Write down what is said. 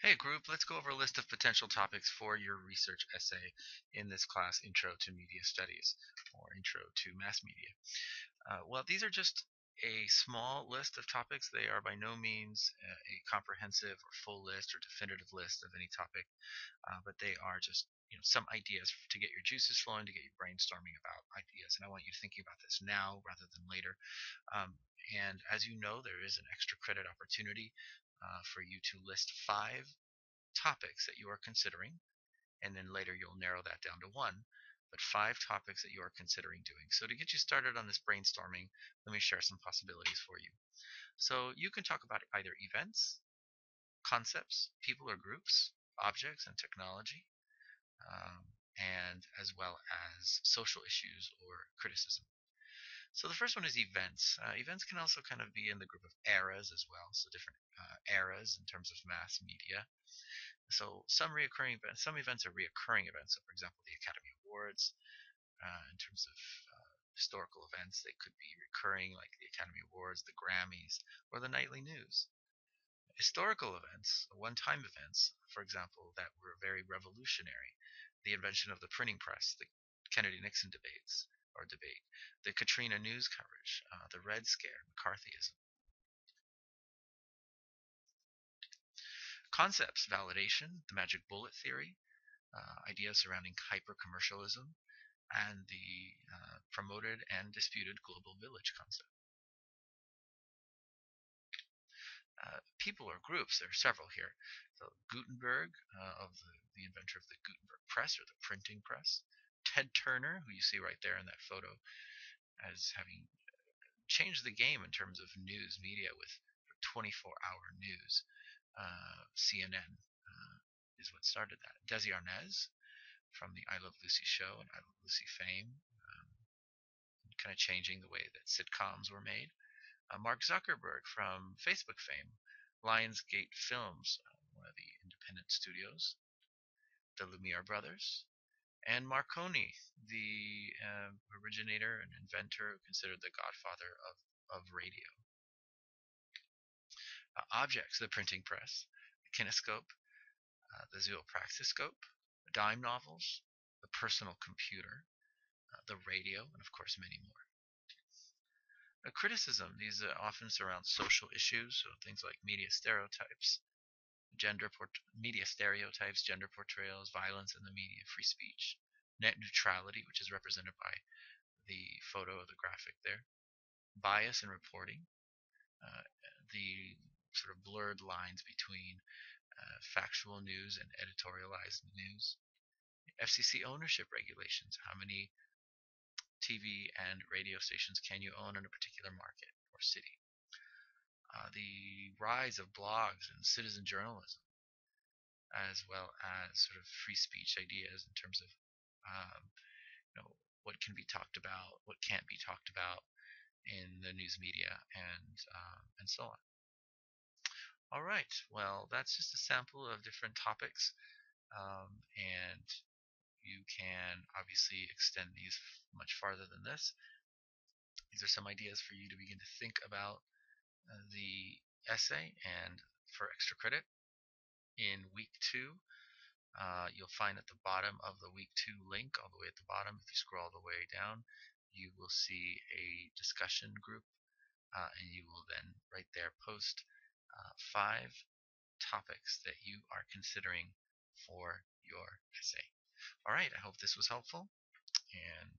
Hey group, let's go over a list of potential topics for your research essay in this class, Intro to Media Studies, or Intro to Mass Media. Well, these are just a small list of topics. They are by no means a comprehensive or full list or definitive list of any topic, but they are just some ideas to get your juices flowing, to get you brainstorming about ideas. And I want you thinking about this now rather than later. Um, and as you know, there is an extra credit opportunity for you to list 5 topics that you are considering, and then later you'll narrow that down to one, but 5 topics that you are considering doing. So to get you started on this brainstorming, let me share some possibilities for you. So you can talk about either events, concepts, people or groups, objects and technology, um, and as well as social issues or criticism. So the first one is events. Events can also kind of be in the group of eras as well, so different eras in terms of mass media. So some events are reoccurring events. So, for example, the Academy Awards, in terms of historical events, they could be recurring, like the Academy Awards, the Grammys, or the nightly news. Historical events, one-time events, for example, that were very revolutionary, the invention of the printing press, the Kennedy-Nixon debate, the Katrina news coverage, the Red Scare, McCarthyism. Concepts, validation, the magic bullet theory, ideas surrounding hyper-commercialism, and the promoted and disputed global village concept. People or groups, there are several here. So Gutenberg, the inventor of the Gutenberg press or the printing press. Ted Turner, who you see right there in that photo, as having changed the game in terms of news media with 24-hour news. CNN is what started that. Desi Arnaz from the I Love Lucy show and I Love Lucy fame, kind of changing the way that sitcoms were made. Mark Zuckerberg from Facebook fame, Lionsgate Films, one of the independent studios, the Lumiere brothers, and Marconi, the originator and inventor, considered the godfather of radio. Objects, the printing press, the kinescope, the zoopraxiscope, the dime novels, the personal computer, the radio, and of course many more. Criticism, these often surround social issues, so things like media stereotypes, gender portrayals, violence in the media, free speech, net neutrality, which is represented by the photo of the graphic there, bias in reporting, uh, the sort of blurred lines between factual news and editorialized news, FCC ownership regulations, how many TV and radio stations can you own in a particular market or city, the rise of blogs and citizen journalism, as well as sort of free speech ideas in terms of um, what can be talked about, what can't be talked about in the news media, and so on. All right, well, that's just a sample of different topics, and you can obviously extend these much farther than this. These are some ideas for you to begin to think about the essay and for extra credit in week 2. You'll find at the bottom of the week 2 link, all the way at the bottom, if you scroll all the way down, you will see a discussion group, and you will then right there post 5 topics that you are considering for your essay. All right, I hope this was helpful, and